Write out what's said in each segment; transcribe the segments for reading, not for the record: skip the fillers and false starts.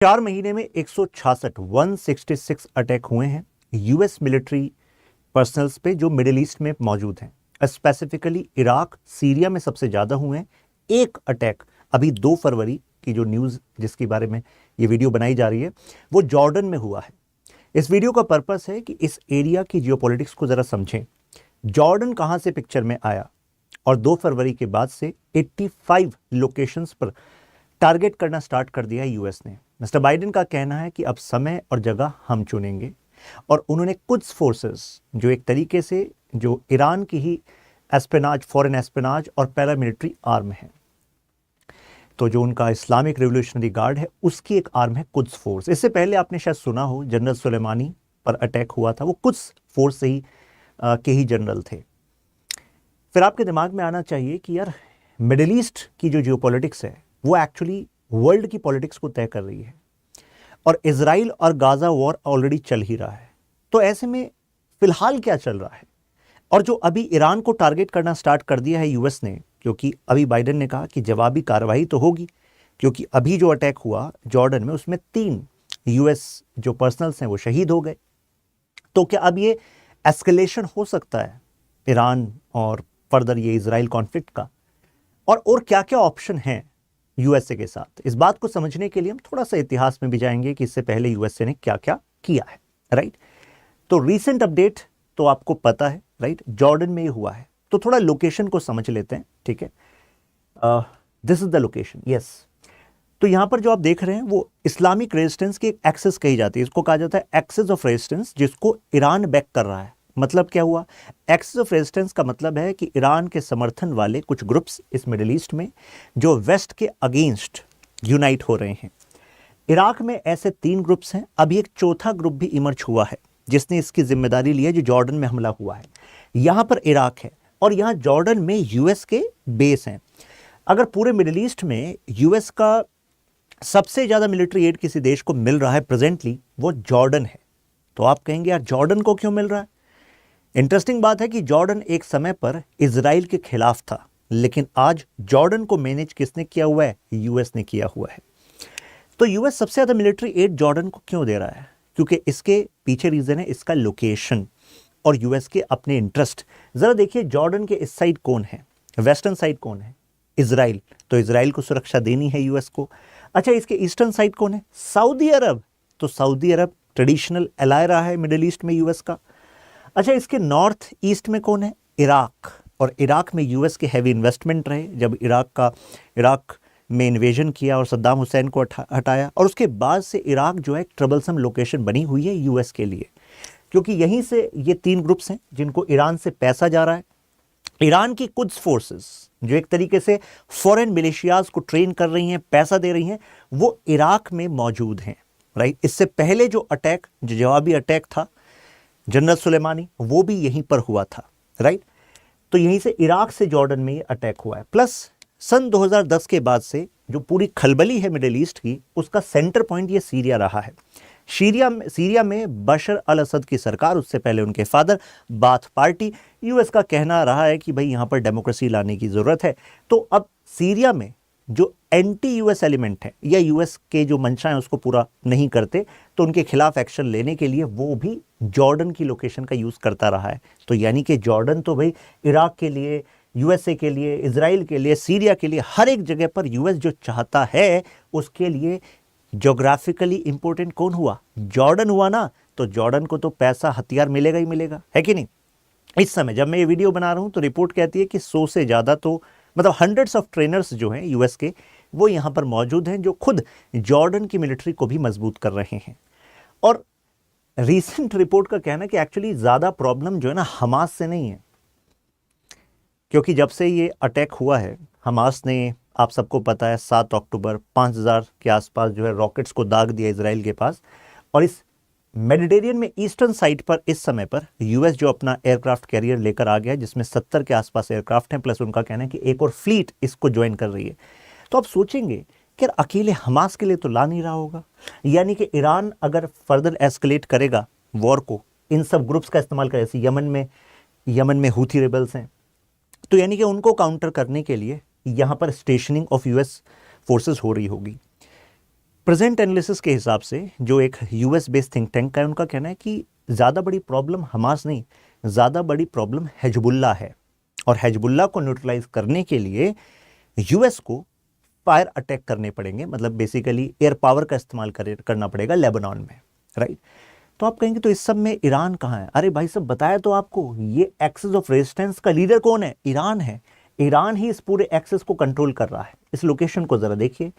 4 महीने में 166 अटैक हुए हैं यूएस मिलिट्री पर्सनल्स पे जो मिडिल ईस्ट में मौजूद हैं। स्पेसिफिकली इराक, सीरिया में सबसे ज़्यादा हुए हैं। एक अटैक अभी 2 फरवरी की जो न्यूज़ जिसके बारे में ये वीडियो बनाई जा रही है वो जॉर्डन में हुआ है। इस वीडियो का पर्पस है कि इस एरिया की जियोपॉलिटिक्स को ज़रा समझें। जॉर्डन कहाँ से पिक्चर में आया और 2 फरवरी के बाद से 85 लोकेशंस पर टारगेट करना स्टार्ट कर दिया है यूएस ने। मिस्टर बाइडेन का कहना है कि अब समय और जगह हम चुनेंगे और उन्होंने कुछ फोर्सेस जो एक तरीके से जो ईरान की ही एस्पेनाज, फॉरेन एस्पेनाज और पैरामिलिट्री आर्म है, तो जो उनका इस्लामिक रिवोल्यूशनरी गार्ड है उसकी एक आर्म है कुद्स फोर्स। इससे पहले आपने शायद सुना हो जनरल सुलेमानी पर अटैक हुआ था, वो कुद्स फोर्स से ही के ही जनरल थे। फिर आपके दिमाग में आना चाहिए कि यार मिडिल ईस्ट की जो जियोपॉलिटिक्स है वो एक्चुअली वर्ल्ड की पॉलिटिक्स को तय कर रही है और इजराइल और गाजा वॉर ऑलरेडी चल ही रहा है। तो ऐसे में फिलहाल क्या चल रहा है और जो अभी ईरान को टारगेट करना स्टार्ट कर दिया है यूएस ने, क्योंकि अभी बाइडेन ने कहा कि जवाबी कार्रवाई तो होगी, क्योंकि अभी जो अटैक हुआ जॉर्डन में उसमें 3 यूएस जो पर्सनल्स हैं वो शहीद हो गए। तो क्या अब ये एस्केलेशन हो सकता है ईरान और फर्दर ये इजराइल कॉन्फ्लिक्ट का, और क्या क्या ऑप्शन हैं यूएसए के साथ? इस बात को समझने के लिए हम थोड़ा सा इतिहास में भी जाएंगे कि इससे पहले यूएसए ने क्या क्या किया है, राइट। तो रीसेंट अपडेट तो आपको पता है, राइट, जॉर्डन में ही हुआ है। तो थोड़ा लोकेशन को समझ लेते हैं, ठीक है। This is the location, yes. तो यहां पर जो आप देख रहे हैं वो इस्लामिक रेजिस्टेंस की एक एक्सेस कही जाती है, इसको कहा जाता है एक्सेस ऑफ रेजिस्टेंस, जिसको ईरान बैक कर रहा है। मतलब क्या हुआ? एक्सेस ऑफ रेजिस्टेंस का मतलब है कि ईरान के समर्थन वाले कुछ ग्रुप्स इस मिडिल ईस्ट में जो वेस्ट के अगेंस्ट यूनाइट हो रहे हैं। इराक में ऐसे 3 ग्रुप्स हैं। अभी एक चौथा ग्रुप भी इमर्ज हुआ है जिसने इसकी जिम्मेदारी ली है, जो जॉर्डन में हमला हुआ है। यहां पर इराक है और यहां जॉर्डन में यूएस के बेस हैं। अगर पूरे मिडिल ईस्ट में यूएस का सबसे ज्यादा मिलिट्री एड किसी देश को मिल रहा है प्रेजेंटली, वो जॉर्डन है। तो आप कहेंगे यार जॉर्डन को क्यों मिल रहा है? इंटरेस्टिंग बात है कि जॉर्डन एक समय पर इजराइल के खिलाफ था, लेकिन आज जॉर्डन को मैनेज किसने किया हुआ है? यूएस ने किया हुआ है। तो यूएस सबसे ज्यादा मिलिट्री एड जॉर्डन को क्यों दे रहा है? क्योंकि इसके पीछे रीजन है इसका लोकेशन और यूएस के अपने इंटरेस्ट। जरा देखिए जॉर्डन के इस साइड कौन है, वेस्टर्न साइड कौन है? इजराइल। तो इजराइल को सुरक्षा देनी है यूएस को। अच्छा, इसके ईस्टर्न साइड कौन है? सऊदी अरब। तो सऊदी अरब ट्रेडिशनल एलाय रहा है मिडिल ईस्ट में यूएस का। अच्छा, इसके नॉर्थ ईस्ट में कौन है? इराक। और इराक में यूएस के हैवी इन्वेस्टमेंट रहे जब इराक में इन्वेजन किया और सद्दाम हुसैन को हटाया, और उसके बाद से इराक जो है एक ट्रबलसम लोकेशन बनी हुई है यूएस के लिए, क्योंकि यहीं से ये 3 ग्रुप्स हैं जिनको ईरान से पैसा जा रहा है। ईरान की कुछ फोर्सेस जो एक तरीके से फॉरेन मिलिशियाज को ट्रेन कर रही हैं, पैसा दे रही हैं, वो इराक में मौजूद हैं, राइट। इससे पहले जो अटैक, जो जवाबी अटैक था जनरल सुलेमानी, वो भी यहीं पर हुआ था, राइट। तो यहीं से इराक से जॉर्डन में ये अटैक हुआ है। प्लस सन 2010 के बाद से जो पूरी खलबली है मिडिल ईस्ट की, उसका सेंटर पॉइंट ये सीरिया रहा है। सीरिया में बशर अल असद की सरकार, उससे पहले उनके फादर बाथ पार्टी। यूएस का कहना रहा है कि भाई यहाँ पर डेमोक्रेसी लाने की ज़रूरत है। तो अब सीरिया में जो एंटी यूएस एलिमेंट है या यूएस के जो मंशा है उसको पूरा नहीं करते, तो उनके खिलाफ एक्शन लेने के लिए वो भी जॉर्डन की लोकेशन का यूज़ करता रहा है। तो यानी कि जॉर्डन तो भाई इराक के लिए, यूएसए के लिए, इजराइल के लिए, सीरिया के लिए, हर एक जगह पर यूएस जो चाहता है उसके लिए ज्योग्राफिकली इंपॉर्टेंट कौन हुआ? जॉर्डन हुआ ना। तो जॉर्डन को तो पैसा, हथियार मिलेगा ही मिलेगा, है कि नहीं? इस समय जब मैं ये वीडियो बना रहा हूं तो रिपोर्ट कहती है कि 100 से ज़्यादा, तो मतलब हंड्रेड्स ऑफ ट्रेनर्स जो हैं यूएस के, वो यहाँ पर मौजूद हैं, जो खुद जॉर्डन की मिलिट्री को भी मजबूत कर रहे हैं। और रीसेंट रिपोर्ट का कहना है कि एक्चुअली ज़्यादा प्रॉब्लम जो है ना हमास से नहीं है, क्योंकि जब से ये अटैक हुआ है हमास ने, आप सबको पता है, 7 अक्टूबर 5000 के आसपास जो है रॉकेट्स को दाग दिया इजराइल के पास। और इस मेडिटेरियन में ईस्टर्न साइड पर इस समय पर यूएस जो अपना एयरक्राफ्ट कैरियर लेकर आ गया है, जिसमें 70 के आसपास एयरक्राफ्ट हैं, प्लस उनका कहना है कि एक और फ्लीट इसको ज्वाइन कर रही है। तो आप सोचेंगे कि अकेले हमास के लिए तो ला नहीं रहा होगा, यानी कि ईरान अगर फर्दर एस्केलेट करेगा वॉर को, इन सब ग्रुप्स का इस्तेमाल करे, जैसे यमन में हूथी रेबल्स हैं, तो यानी कि उनको काउंटर करने के लिए यहाँ पर स्टेशनिंग ऑफ यूएस फोर्सेस हो रही होगी। प्रेजेंट एनालिसिस के हिसाब से जो एक यूएस बेस्ड थिंक टैंक का है, उनका कहना है कि ज़्यादा बड़ी प्रॉब्लम हमास नहीं, ज़्यादा बड़ी प्रॉब्लम हिजबुल्लाह है, और हिजबुल्लाह को न्यूट्रलाइज करने के लिए यूएस को फायर अटैक करने पड़ेंगे, मतलब बेसिकली एयर पावर का इस्तेमाल करना पड़ेगा लेबनान में, राइट। तो आप कहेंगे तो इस सब में ईरान कहाँ है? अरे भाई सब बताया तो आपको, ये एक्सिस ऑफ रेजिस्टेंस का लीडर कौन है? ईरान है। ईरान ही इस पूरे एक्सेस को कंट्रोल कर रहा है। इस लोकेशन को जरा देखिए,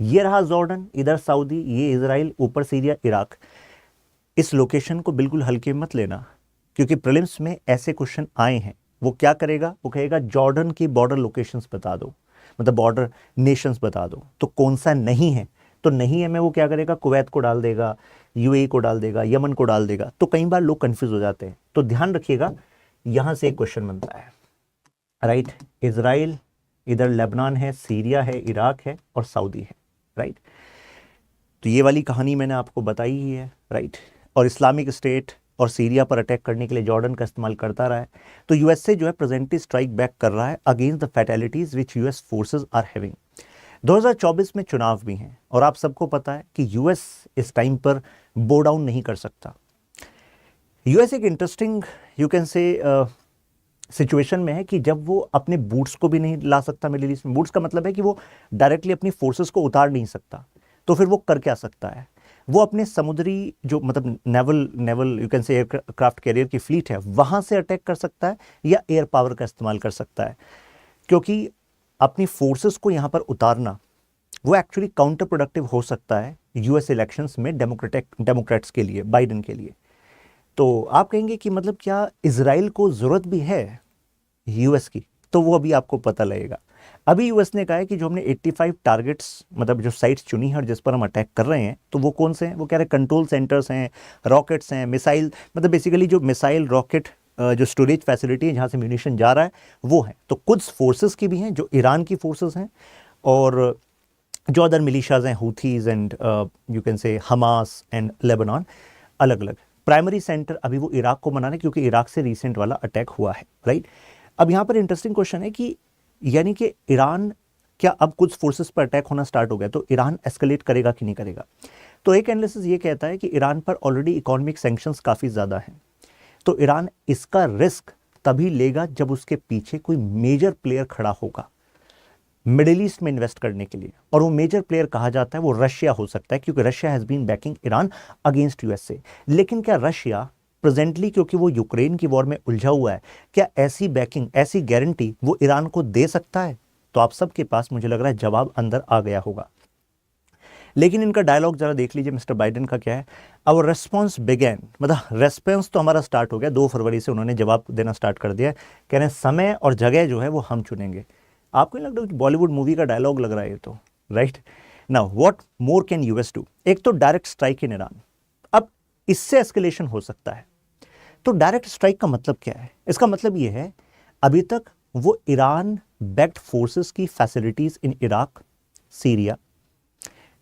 ये रहा जॉर्डन, इधर सऊदी, ये इजराइल, ऊपर सीरिया, इराक। इस लोकेशन को बिल्कुल हल्के मत लेना, क्योंकि प्रीलिम्स में ऐसे क्वेश्चन आए हैं। वो क्या करेगा? वो कहेगा जॉर्डन की बॉर्डर लोकेशंस बता दो, मतलब बॉर्डर नेशंस बता दो। तो कौन सा नहीं है? तो नहीं है में वो क्या करेगा? कुवैत को डाल देगा, यूएई को डाल देगा, यमन को डाल देगा। तो कई बार लोग कंफ्यूज हो जाते हैं, तो ध्यान रखिएगा, यहां से एक क्वेश्चन बनता है, राइट। इजराइल, इधर लेबनान है, सीरिया है, इराक है और सऊदी है, राइट। तो ये वाली कहानी मैंने आपको बताई ही है, राइट। और इस्लामिक स्टेट और सीरिया पर अटैक करने के लिए जॉर्डन का इस्तेमाल करता रहा है। तो यूएसए जो है प्रेजेंटली स्ट्राइक बैक कर रहा है against the fatalities which US forces are having. 2024 में चुनाव भी हैं, और आप सबको पता है कि यूएस इस टाइम पर बो डाउन नहीं कर सकता। यूएस एक इंटरेस्टिंग यू कैन से सिचुएशन में है कि जब वो अपने बूट्स को भी नहीं ला सकता मिडिल ईस्ट में। बूट्स का मतलब है कि वो डायरेक्टली अपनी फोर्सेस को उतार नहीं सकता, तो फिर वो कर क्या सकता है? वो अपने समुद्री जो मतलब नेवल यू कैन से एयरक्राफ्ट कैरियर की फ्लीट है, वहां से अटैक कर सकता है, या एयर पावर का इस्तेमाल कर सकता है। क्योंकि अपनी फोर्सेस को यहां पर उतारना वो एक्चुअली काउंटर प्रोडक्टिव हो सकता है यूएस इलेक्शंस में डेमोक्रेट्स के लिए, बाइडेन के लिए। तो आप कहेंगे कि मतलब क्या इजराइल को जरूरत भी है यूएस की? तो वो अभी आपको पता लगेगा। अभी यूएस ने कहा है कि जो हमने 85 टारगेट्स, मतलब जो साइट्स चुनी है और जिस पर हम अटैक कर रहे हैं, तो वो कौन से हैं? वो कह रहे हैं कंट्रोल सेंटर्स हैं, रॉकेट्स हैं, मिसाइल, मतलब बेसिकली जो मिसाइल रॉकेट जो स्टोरेज फैसिलिटी है जहाँ से म्यूनिशन जा रहा है वो है। तो कुछ फोर्सेस की भी हैं जो ईरान की फोर्सेस हैं, और जो अदर मिलिशियाज हैं, Houthis and you can say Hamas and Lebanon, अलग अलग। प्राइमरी सेंटर अभी वो इराक को बनाना है, क्योंकि इराक से रिसेंट वाला अटैक हुआ है, राइट। अब यहाँ पर इंटरेस्टिंग क्वेश्चन है कि यानी कि ईरान क्या अब कुछ फोर्सेस पर अटैक होना स्टार्ट हो गया, तो ईरान एस्केलेट करेगा कि नहीं करेगा? तो एक एनालिसिस ये कहता है कि ईरान पर ऑलरेडी इकोनॉमिक सैंक्शंस काफ़ी ज़्यादा हैं, तो ईरान इसका रिस्क तभी लेगा जब उसके पीछे कोई मेजर प्लेयर खड़ा होगा मिडिल ईस्ट में इन्वेस्ट करने के लिए। और वो मेजर प्लेयर कहा जाता है वो रशिया हो सकता है, क्योंकि Russia has been backing Iran against USA. लेकिन क्या रशिया प्रेजेंटली, क्योंकि वो यूक्रेन की वॉर में उलझा हुआ है, क्या ऐसी बैकिंग, ऐसी गारंटी वो ईरान को दे सकता है? तो आप सबके पास मुझे लग रहा है जवाब अंदर आ गया होगा। लेकिन इनका डायलॉग जरा देख लीजिए मिस्टर बाइडेन का क्या है। आवर रेस्पॉन्स बिगेन, मतलब रेस्पॉन्स तो हमारा स्टार्ट हो गया, 2 फरवरी से उन्होंने जवाब देना स्टार्ट कर दिया। कह रहे हैं समय और जगह जो है वो हम चुनेंगे। आपको नहीं लग रहा बॉलीवुड मूवी का डायलॉग लग रहा है ये तो, right. Now what more can US do? एक तो डायरेक्ट स्ट्राइक इन ईरान, अब इससे एस्केलेशन हो सकता है। तो डायरेक्ट स्ट्राइक का मतलब क्या है? इसका मतलब ये है अभी तक वो ईरान बैक्ड फोर्सेस की फैसिलिटीज इन इराक, सीरिया,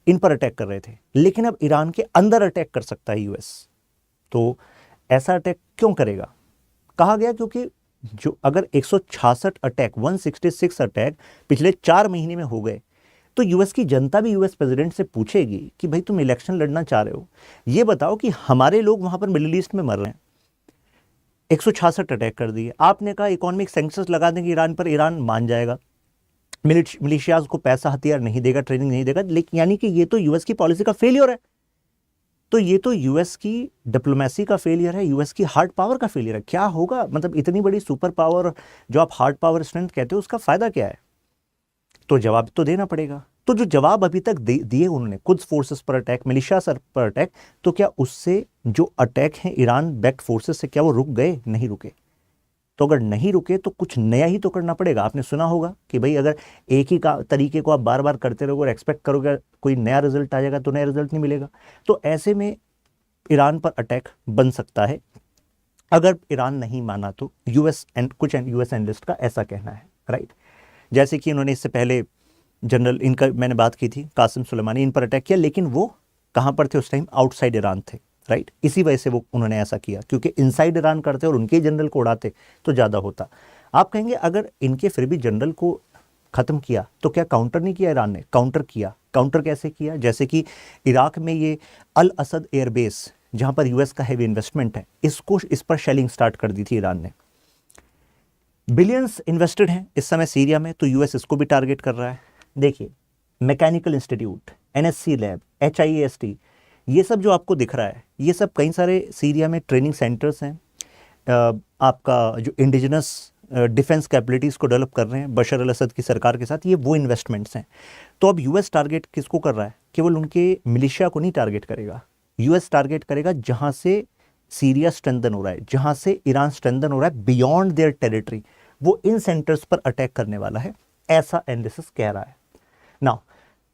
इन पर अटैक कर रहे थे, लेकिन अब ईरान के अंदर अटैक कर सकता है यूएस। तो ऐसा अटैक क्यों करेगा? कहा गया क्योंकि जो अगर 166 अटैक, 166 अटैक पिछले 4 महीने में हो गए, तो यूएस की जनता भी यूएस प्रेसिडेंट से पूछेगी कि भाई तुम इलेक्शन लड़ना चाह रहे हो, ये बताओ कि हमारे लोग वहां पर मिडिल ईस्ट में मर रहे हैं, 166 अटैक कर दिए, आपने कहा इकोनॉमिक सैंक्शंस लगा देंगे ईरान पर, ईरान मान जाएगा, मिलिशियाज को पैसा, हथियार नहीं देगा, ट्रेनिंग नहीं देगा। लेकिन यानी कि ये तो यूएस की पॉलिसी का फेलियर है। तो ये तो यूएस की डिप्लोमेसी का फेलियर है, यूएस की हार्ड पावर का फेलियर है। क्या होगा, मतलब इतनी बड़ी सुपर पावर जो आप हार्ड पावर स्ट्रेंथ कहते हो, उसका फायदा क्या है? तो जवाब तो देना पड़ेगा। तो जो जवाब अभी तक दिए उन्होंने, कुछ फोर्सेस पर अटैक, मिलिशिया पर अटैक, तो क्या उससे जो अटैक हैं ईरान बैक्ड फोर्सेस से, क्या वो रुक गए? नहीं रुके। तो अगर नहीं रुके तो कुछ नया ही तो करना पड़ेगा। आपने सुना होगा कि भाई अगर एक ही का तरीके को आप बार बार करते रहोगे और एक्सपेक्ट करोगे कोई नया रिजल्ट आ जाएगा, तो नया रिजल्ट नहीं मिलेगा। तो ऐसे में ईरान पर अटैक बन सकता है अगर ईरान नहीं माना तो। यूएस एंड कुछ यूएस एनालिस्ट का ऐसा कहना है, राइट। जैसे कि उन्होंने इससे पहले जनरल, इनका मैंने बात की थी, कासिम सुलेमानी, इन पर अटैक किया, लेकिन वो कहाँ पर थे उस टाइम? आउटसाइड ईरान थे, राइट। इसी वजह से वो उन्होंने ऐसा किया, क्योंकि इनसाइड ईरान करते और उनके जनरल को उड़ाते तो ज़्यादा होता। आप कहेंगे अगर इनके फिर भी जनरल को ख़त्म किया तो क्या काउंटर नहीं किया ईरान ने? काउंटर किया, काउंटर कैसे किया, जैसे कि इराक में ये अल असद एयरबेस जहां पर यूएस का हैवी इन्वेस्टमेंट है, इस पर शेलिंग स्टार्ट कर दी थी ईरान ने। बिलियंस इन्वेस्टेड हैं इस समय सीरिया में, तो यूएस इसको भी टारगेट कर रहा है। देखिए mechanical institute, NSC lab, HIAST, ये सब जो आपको दिख रहा है, ये सब कई सारे सीरिया में ट्रेनिंग सेंटर्स हैं। आपका जो इंडिजिनस डिफेंस कैपेबिलिटीज़ को डेवलप कर रहे हैं बशर अल असद की सरकार के साथ, ये वो इन्वेस्टमेंट्स हैं। तो अब यूएस टारगेट किसको कर रहा है? केवल उनके मिलिशिया को नहीं टारगेट करेगा, यूएस टारगेट करेगा जहां से सीरिया स्ट्रेंथन हो रहा है, जहां से ईरान स्ट्रेंथन हो रहा है बियॉन्ड देयर टेरिटरी, वो इन सेंटर्स पर अटैक करने वाला है, ऐसा एनालिसिस कह रहा है। नाउ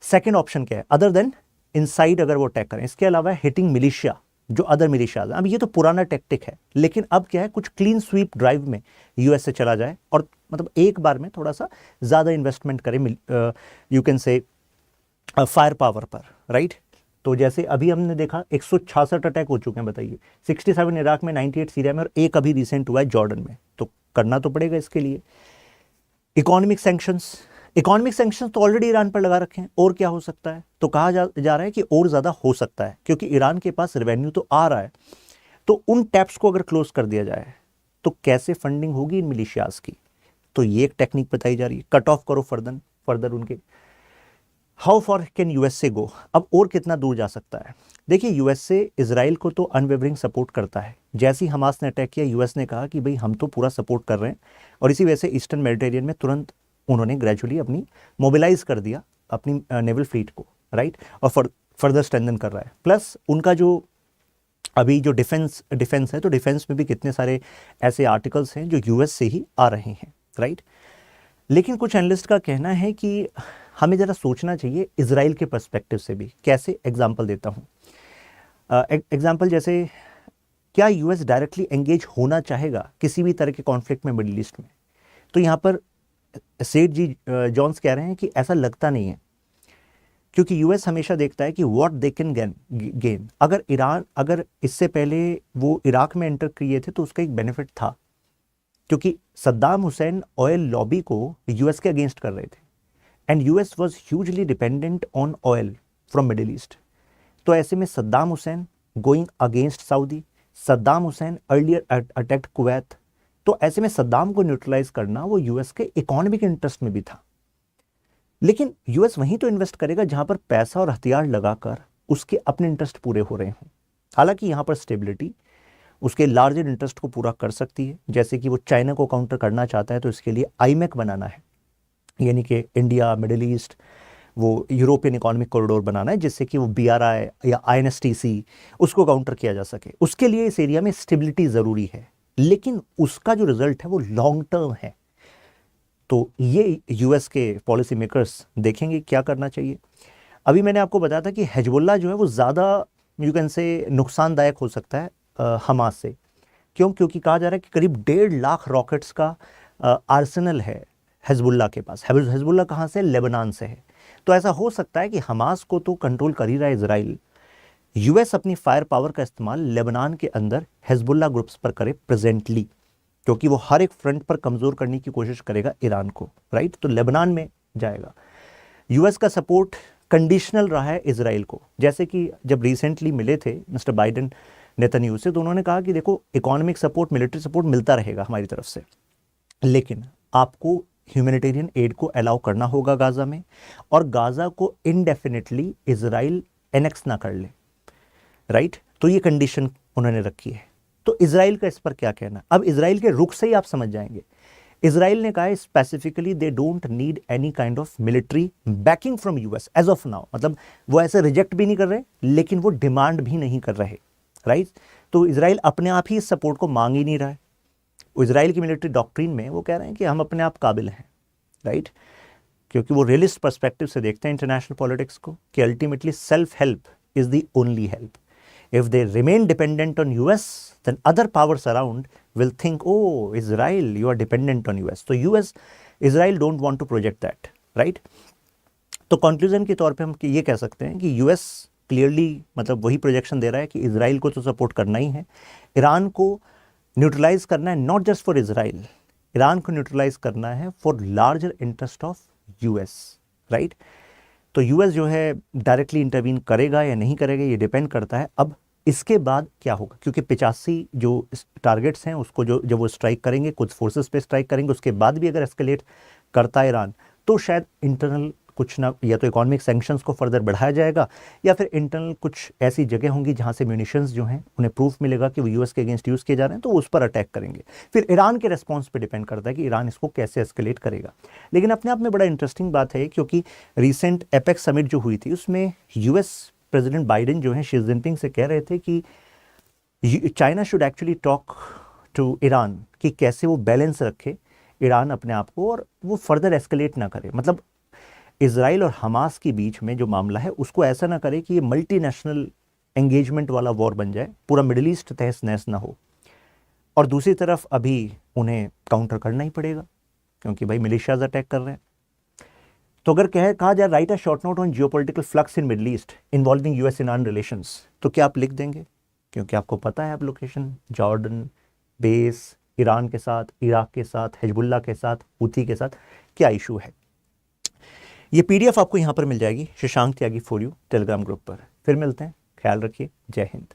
सेकेंड ऑप्शन क्या है अदर देन इनसाइड, अगर वो अटैक करें, इसके अलावा हिटिंग मिलिशिया, जो अदर मिलिशियाज। अब ये तो पुराना टैक्टिक है, लेकिन अब क्या है, कुछ क्लीन स्वीप ड्राइव में यूएस से चला जाए और मतलब एक बार में थोड़ा सा ज़्यादा इन्वेस्टमेंट करे, यू कैन से फायर पावर पर, राइट। तो जैसे अभी हमने देखा 166 अटैक हो चुके हैं, बताइए 67 इराक में, 98 सीरिया में, और एक अभी रिसेंट हुआ है जॉर्डन में। तो करना तो पड़ेगा इसके लिए। इकोनॉमिक सैंक्शंस तो ऑलरेडी ईरान पर लगा रखे हैं, और क्या हो सकता है? तो कहा जा रहा है कि और ज़्यादा हो सकता है, क्योंकि ईरान के पास रेवेन्यू तो आ रहा है। तो उन टैप्स को अगर क्लोज कर दिया जाए तो कैसे फंडिंग होगी इन मिलिशियाज की? तो ये एक टेक्निक बताई जा रही है, कट ऑफ करो फर्दर उनके। हाउ फॉर कैन यूएसए गो? अब और कितना दूर जा सकता है? देखिए यूएसए इजराइल को तो अनवेवरिंग सपोर्ट करता है। जैसे ही हमास ने अटैक किया, यूएस ने कहा कि भाई हम तो पूरा सपोर्ट कर रहे हैं, और इसी वजह से ईस्टर्न मेडिटेरियन में तुरंत उन्होंने ग्रेजुअली अपनी मोबिलाइज कर दिया अपनी नेवल फ्लीट को, राइट, और फर्दर स्ट्रेंथन कर रहा है। प्लस उनका जो अभी जो डिफेंस है, तो डिफेंस में भी कितने सारे ऐसे आर्टिकल्स हैं जो यूएस से ही आ रहे हैं, राइट। लेकिन कुछ एनालिस्ट का कहना है कि हमें ज़रा सोचना चाहिए इजराइल के पर्सपेक्टिव से भी। कैसे? एग्जाम्पल देता हूँ। एग्जाम्पल जैसे, क्या यूएस डायरेक्टली एंगेज होना चाहेगा किसी भी तरह के कॉन्फ्लिक्ट में मिडिल ईस्ट में? तो यहाँ पर सेठ जी जॉन्स कह रहे हैं कि ऐसा लगता नहीं है, क्योंकि यूएस हमेशा देखता है कि व्हाट दे कैन गेन। अगर इससे पहले वो इराक में एंटर किए थे तो उसका एक बेनिफिट था, क्योंकि सद्दाम हुसैन ऑयल लॉबी को यूएस के अगेंस्ट कर रहे थे, and US was hugely dependent on oil from middle east. तो ऐसे में Saddam Hussain going against Saudi, Saddam Hussain earlier attacked Kuwait, तो ऐसे में सद्दाम को न्यूट्रलाइज करना वो यूएस के इकोनॉमिक इंटरेस्ट में भी था। लेकिन यूएस वहीं तो इन्वेस्ट करेगा जहां पर पैसा और हथियार लगाकर उसके अपने इंटरेस्ट पूरे हो रहे हों। हालांकि यहां पर स्टेबिलिटी उसके लार्जर इंटरेस्ट को पूरा कर सकती है, जैसे कि वो चाइना को काउंटर करना चाहता है, तो इसके लिए आईमेक बनाना है, यानी कि इंडिया, मिडिल ईस्ट, वो यूरोपियन इकोनॉमिक कॉरिडोर बनाना है, जिससे कि वो BRI या INSTC उसको काउंटर किया जा सके। उसके लिए इस एरिया में स्टेबिलिटी ज़रूरी है, लेकिन उसका जो रिजल्ट है वो लॉन्ग टर्म है। तो ये यूएस के पॉलिसी मेकर्स देखेंगे क्या करना चाहिए। अभी मैंने आपको बताया था कि हिजबुल्लाह जो है वो ज़्यादा यू कैन से नुकसानदायक हो सकता है हमास से। क्यों? क्योंकि कहा जा रहा है कि करीब 1.5 लाख रॉकेट्स का आर्सेनल है हिजबुल्लाह के पास। हिजबुल्लाह कहाँ से? लेबनान से है। तो ऐसा हो सकता है कि हमास को तो कंट्रोल कर ही रहा है इजराइल, यूएस अपनी फायर पावर का इस्तेमाल लेबनान के अंदर हिजबुल्लाह ग्रुप्स पर करे प्रेजेंटली, क्योंकि वो हर एक फ्रंट पर कमज़ोर करने की कोशिश करेगा ईरान को, राइट। तो लेबनान में जाएगा। यूएस का सपोर्ट कंडीशनल रहा है इजराइल को, जैसे कि जब रिसेंटली मिले थे मिस्टर बाइडेन नेतन्याहू से, तो उन्होंने कहा कि देखो इकोनॉमिक सपोर्ट, मिलिट्री सपोर्ट मिलता रहेगा हमारी तरफ से, लेकिन आपको ह्यूमैनिटेरियन एड को अलाउ करना होगा गाज़ा में, और गाज़ा को इनडेफिनेटली इजराइल एनेक्स ना कर ले, राइट। तो ये कंडीशन उन्होंने रखी है। तो इजराइल का इस पर क्या कहना? अब इजराइल के रुख से ही आप समझ जाएंगे। इजराइल ने कहा है specifically they don't need any kind of military backing from US as of now. मतलब वो ऐसे रिजेक्ट भी नहीं कर रहे, लेकिन वो डिमांड भी नहीं कर रहे, राइट। तो इजराइल अपने आप ही इस सपोर्ट को मांग ही नहीं रहा है। इजराइल की मिलिट्री डॉक्ट्रिन में वो कह रहे हैं कि हम अपने आप काबिल हैं, राइट, क्योंकि वो रियलिस्ट पर्सपेक्टिव से देखते हैं इंटरनेशनल पॉलिटिक्स को, कि ultimately self help is the only help. If they remain dependent on US, then other powers around will think, oh, Israel, you are dependent on US. So US, Israel don't want to project that, right? तो conclusion के तौर पे हम ये कह सकते हैं कि US क्लियरली मतलब वही प्रोजेक्शन दे रहा है कि इजराइल को तो सपोर्ट करना ही है, ईरान को न्यूट्रलाइज करना है, not just for Israel, Iran को न्यूट्रलाइज करना है for larger interest of US, right. तो यूएस जो है डायरेक्टली इंटरवीन करेगा या नहीं करेगा ये डिपेंड करता है अब इसके बाद क्या होगा, क्योंकि 85 जो टारगेट्स हैं उसको जो जब वो स्ट्राइक करेंगे, कुछ फोर्सेस पे स्ट्राइक करेंगे, उसके बाद भी अगर एस्केलेट करता है ईरान तो शायद इंटरनल कुछ ना, या तो इकोनॉमिक सैंक्शंस को फर्दर बढ़ाया जाएगा या फिर इंटरनल कुछ ऐसी जगह होंगी जहां से म्यूनिशंस जो हैं उन्हें प्रूफ मिलेगा कि वो यूएस के अगेंस्ट यूज़ किए जा रहे हैं, तो उस पर अटैक करेंगे। फिर ईरान के रेस्पॉन्स पे डिपेंड करता है कि ईरान इसको कैसे एस्केलेट करेगा। लेकिन अपने आप में बड़ा इंटरेस्टिंग बात है क्योंकि रिसेंट एपेक समिट जो हुई थी उसमें यूएस प्रेसिडेंट बाइडेन जो है शी जिनपिंग से कह रहे थे कि China should actually talk to Iran कि कैसे वो बैलेंस रखे ईरान अपने आप को और वो फर्दर एस्केलेट ना करे। मतलब इजराइल और हमास के बीच में जो मामला है उसको ऐसा ना करे कि ये मल्टीनेशनल एंगेजमेंट वाला वॉर बन जाए, पूरा मिडिल ईस्ट तहस नहस ना हो। और दूसरी तरफ अभी उन्हें काउंटर करना ही पड़ेगा क्योंकि भाई मिलिशियाज अटैक कर रहे हैं। तो अगर कहा जाए right a short note on geopolitical flux in middle east involving US Iran relations, तो क्या आप लिख देंगे? क्योंकि आपको पता है अब लोकेशन, जॉर्डन बेस, ईरान के साथ, इराक के साथ, हिजबुल्ला के साथ, हूथी के साथ क्या इशू है। ये पीडीएफ आपको यहाँ पर मिल जाएगी शशांक त्यागी फॉर यू टेलीग्राम ग्रुप पर। फिर मिलते हैं, ख्याल रखिए, जय हिंद।